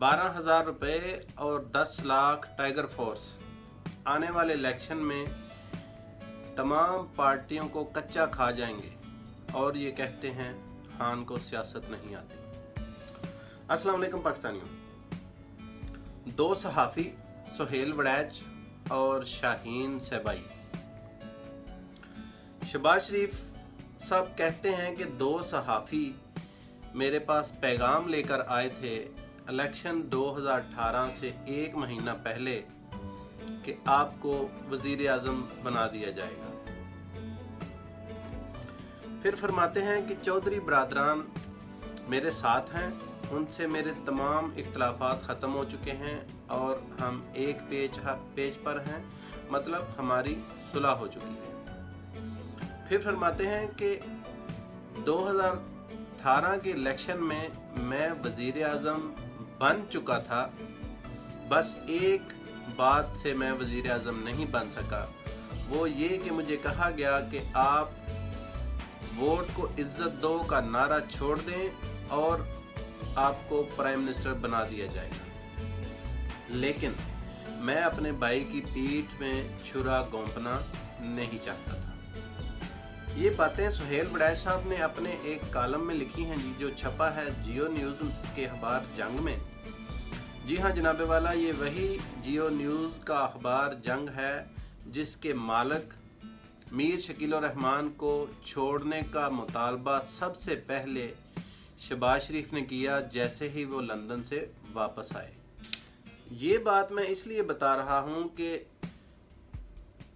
12,000 रुपये और 10 lakh tiger force. आने वाले इलेक्शन में तमाम पार्टियों को कच्चा खा जाएंगे और ये कहते हैं खान को सियासत नहीं आती। अस्सलाम वालेकुम पाकिस्तानियों। दो सहाफ़ी सुहेल वड़ैच और शाहीन सहबाई। शहबाज शरीफ साहब कहते हैं कि दो सहाफ़ी मेरे पास पैगाम लेकर आए थे इलेक्शन 2018 से एक महीना पहले कि आपको वज़ीर आज़म बना दिया जाएगा। फिर फरमाते हैं कि चौधरी बरादरान मेरे साथ हैं, उनसे मेरे तमाम इख्तलाफात ख़त्म हो चुके हैं और हम एक पेज पर हैं, मतलब हमारी सुलह हो चुकी है। फिर फरमाते हैं कि 2018 के इलेक्शन में मैं वज़ीर आज़म बन चुका था, बस एक बात से मैं वज़ीर आज़म नहीं बन सका, वो ये कि मुझे कहा गया कि आप वोट को इज्जत दो का नारा छोड़ दें और आपको प्राइम मिनिस्टर बना दिया जाएगा। लेकिन मैं अपने भाई की पीठ में छुरा गोंपना नहीं चाहता था। ये बातें सुहेल वड़ैच साहब ने अपने एक कॉलम में लिखी हैं जी, जो छपा है जियो न्यूज़ के अखबार जंग में। जी हाँ जनाब वाला, ये वही जियो न्यूज़ का अखबार जंग है जिसके मालिक मीर शकील रहमान को छोड़ने का मुतालबा सबसे पहले शहबाज शरीफ ने किया जैसे ही वो लंदन से वापस आए। ये बात मैं इसलिए बता रहा हूँ कि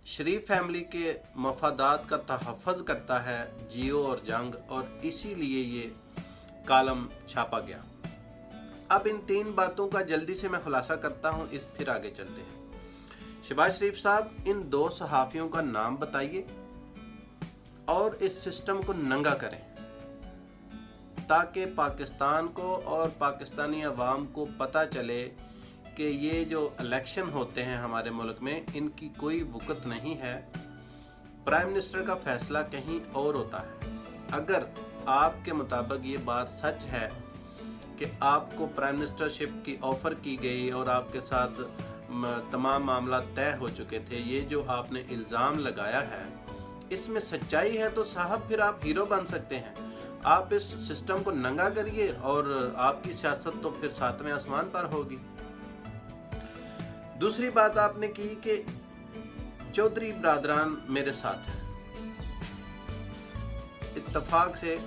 शरीफ फैमिली के मफादात का तहफ़्फ़ुज़ करता है जियो और जंग, और इसीलिए ये कॉलम छापा गया। अब इन तीन बातों का जल्दी से मैं खुलासा करता हूँ, फिर आगे चलते हैं। शहबाज शरीफ साहब, इन दो सहाफ़ियों का नाम बताइए और इस सिस्टम को नंगा करें ताकि पाकिस्तान को और पाकिस्तानी अवाम को पता चले कि ये जो इलेक्शन होते हैं हमारे मुल्क में, इनकी कोई वक़्त नहीं है। प्राइम मिनिस्टर का फैसला कहीं और होता है। अगर आपके मुताबिक ये बात सच है कि आपको प्राइम मिनिस्टरशिप की ऑफ़र की गई और आपके साथ तमाम मामला तय हो चुके थे, ये जो आपने इल्ज़ाम लगाया है इसमें सच्चाई है तो साहब फिर आप हीरो बन सकते हैं। आप इस सिस्टम को नंगा करिए और आपकी सियासत तो फिर सातवें आसमान पर होगी। दूसरी बात आपने की कि चौधरी बरादरान मेरे साथ हैं। इत्तफाक से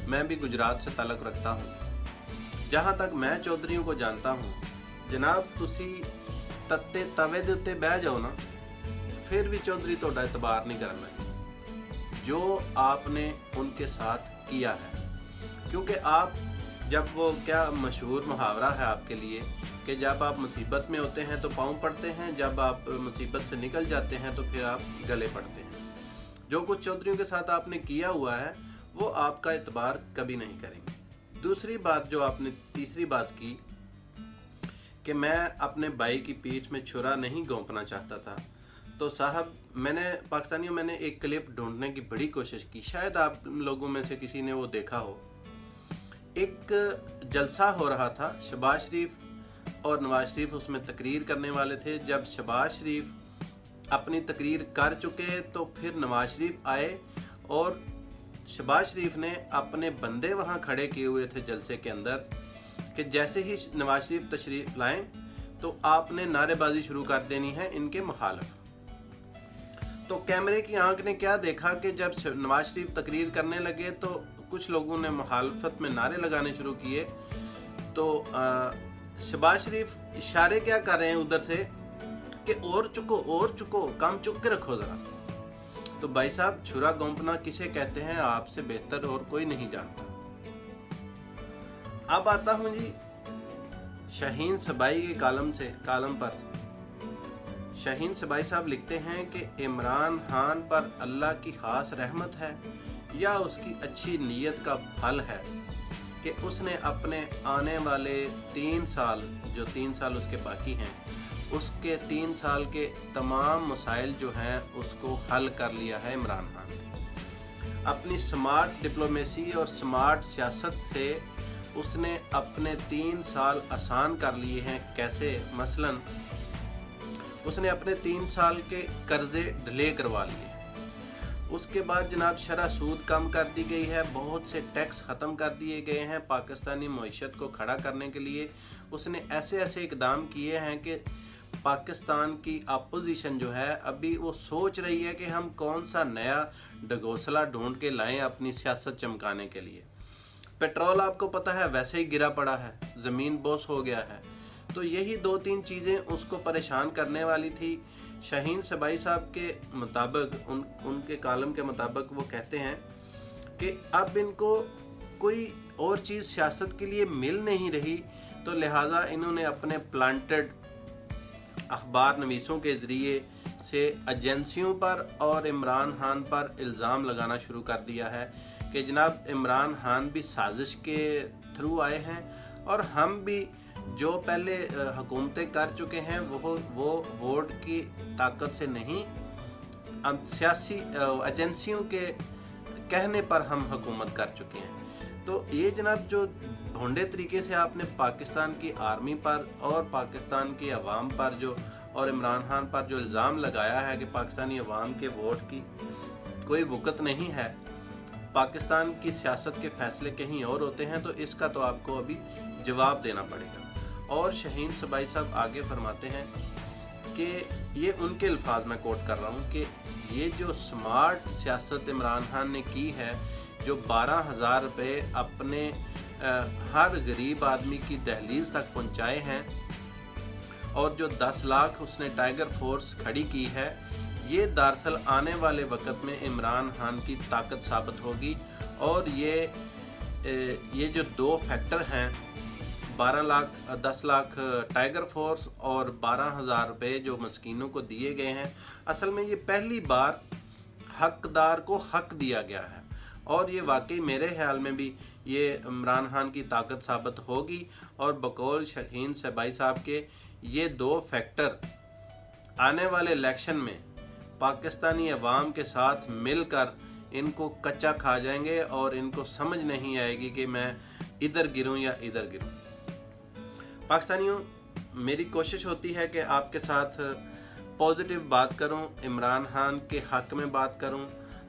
मैं भी गुजरात से ताल्लुक़ रखता हूँ। जहाँ तक मैं चौधरियों को जानता हूँ, जनाब तुसी तत्ते तवे दे उत्ते बह जाओ ना, फिर भी चौधरी तोड़ा एतबार नहीं करना जो आपने उनके साथ किया है। क्योंकि आप जब वो क्या मशहूर मुहावरा है आपके लिए कि जब आप मुसीबत में होते हैं तो पाँव पड़ते हैं, जब आप मुसीबत से निकल जाते हैं तो फिर आप गले पड़ते हैं। जो कुछ चौधरियों के साथ आपने किया हुआ है वो आपका एतबार कभी नहीं करेंगे। दूसरी बात जो आपने तीसरी बात की कि मैं अपने भाई की पीठ में छुरा नहीं गोंपना चाहता था, तो साहब मैंने एक क्लिप ढूंढने की बड़ी कोशिश की, शायद आप लोगों में से किसी ने वो देखा हो। एक जलसा हो रहा था, शहबाज शरीफ और नवाज शरीफ उसमें तकरीर करने वाले थे। जब शहबाज शरीफ अपनी तकरीर कर चुके तो फिर नवाज शरीफ आए और शहबाज शरीफ ने अपने बंदे वहाँ खड़े किए हुए थे जलसे के अंदर कि जैसे ही नवाज शरीफ तशरीफ लाएं तो आपने नारेबाजी शुरू कर देनी है इनके मुखालिफ। तो कैमरे की आंख ने क्या देखा कि जब नवाज शरीफ तकरीर करने लगे तो कुछ लोगों ने मुखालफत में नारे लगाने शुरू किए। तो शहबाज शरीफ इशारे क्या कर रहे हैं उधर से कि और चुको, काम चुक के रखो ज़रा। तो भाई साहब, छुरा गोंपना किसे कहते हैं आपसे बेहतर और कोई नहीं जानता। अब आता हूँ जी शाहीन सहबाई के कॉलम पर। शाहीन सहबाई साहब लिखते हैं कि इमरान खान पर अल्लाह की खास रहमत है या उसकी अच्छी नीयत का फल है कि उसने अपने आने वाले 3 साल, जो 3 साल उसके बाकी हैं, उसके 3 साल के तमाम मसाइल जो हैं उसको हल कर लिया है इमरान खान ने। अपनी स्मार्ट डिप्लोमेसी और स्मार्ट सियासत से उसने अपने 3 साल आसान कर लिए हैं। कैसे? मसलन उसने अपने 3 साल के कर्जे डिले करवा लिए। उसके बाद जनाब शरह सूद कम कर दी गई है, बहुत से टैक्स ख़त्म कर दिए गए हैं। पाकिस्तानी मईशत को खड़ा करने के लिए उसने ऐसे ऐसे इकदाम किए हैं कि पाकिस्तान की अपोजिशन जो है अभी वो सोच रही है कि हम कौन सा नया ढगोसला ढूंढ के लाएं अपनी सियासत चमकाने के लिए। पेट्रोल आपको पता है वैसे ही गिरा पड़ा है, ज़मीन बोस हो गया है। तो यही 2-3 चीज़ें उसको परेशान करने वाली थी। शाहीन सबाई साहब के मुताबिक उनके कालम के मुताबिक वो कहते हैं कि अब इनको कोई और चीज़ सियासत के लिए मिल नहीं रही, तो लिहाजा इन्होंने अपने प्लांटेड अखबार नवीसों के ज़रिए से एजेंसियों पर और इमरान खान पर इल्ज़ाम लगाना शुरू कर दिया है कि जनाब इमरान खान भी साजिश के थ्रू आए हैं और हम भी जो पहले हुकूमतें कर चुके हैं वो वोट की ताकत से नहीं, अब सियासी एजेंसियों के कहने पर हम हुकूमत कर चुके हैं। तो ये जनाब जो भोंडे तरीके से आपने पाकिस्तान की आर्मी पर और पाकिस्तान की अवाम पर जो और इमरान खान पर जो इल्ज़ाम लगाया है कि पाकिस्तानी अवाम के वोट की कोई वक़्त नहीं है, पाकिस्तान की सियासत के फैसले कहीं और होते हैं, तो इसका तो आपको अभी जवाब देना पड़ेगा। और शाहीन सबाई साहब आगे फरमाते हैं कि ये उनके अल्फाज में कोट कर रहा हूँ कि ये जो स्मार्ट सियासत इमरान खान ने की है, जो 12,000 रुपये अपने हर गरीब आदमी की दहलीज तक पहुँचाए हैं और जो 10 लाख उसने टाइगर फोर्स खड़ी की है, ये दरअसल आने वाले वक्त में इमरान खान की ताकत साबित होगी। और ये जो 2 फैक्टर हैं, 10 लाख टाइगर फोर्स और 12,000 रुपये जो मस्कीनों को दिए गए हैं, असल में ये पहली बार हकदार को हक दिया गया है। और ये वाकई मेरे ख्याल में भी ये इमरान खान की ताकत साबित होगी। और बकौल शाहीन सबाई साहब के ये 2 फैक्टर आने वाले इलेक्शन में पाकिस्तानी अवाम के साथ मिलकर इनको कच्चा खा जाएंगे और इनको समझ नहीं आएगी कि मैं इधर गिरूं या इधर गिरूं। पाकिस्तानियों, मेरी कोशिश होती है कि आपके साथ पॉजिटिव बात करूं, इमरान खान के हक में बात करूं।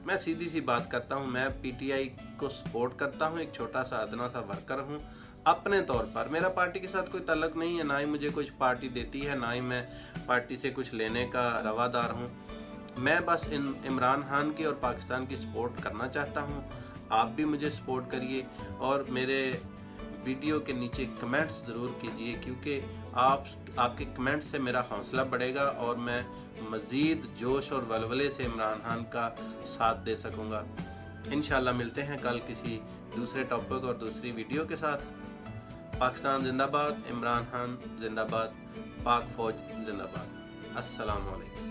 मैं सीधी सी बात करता हूं, मैं पीटीआई को सपोर्ट करता हूं, एक छोटा सा अदना सा वर्कर हूं अपने तौर पर। मेरा पार्टी के साथ कोई तल्लुक नहीं है, ना ही मुझे कुछ पार्टी देती है, ना ही मैं पार्टी से कुछ लेने का रवादार हूं। मैं बस इमरान खान की और पाकिस्तान की सपोर्ट करना चाहता हूं। आप भी मुझे सपोर्ट करिए और मेरे वीडियो के नीचे कमेंट्स ज़रूर कीजिए, क्योंकि आपके कमेंट से मेरा हौसला बढ़ेगा और मैं मज़ीद जोश और वलवले से इमरान खान का साथ दे सकूँगा। इंशाल्लाह मिलते हैं कल किसी दूसरे टॉपिक और दूसरी वीडियो के साथ। पाकिस्तान जिंदाबाद, इमरान खान जिंदाबाद, पाक फौज जिंदाबाद। अस्सलाम वालेकुम।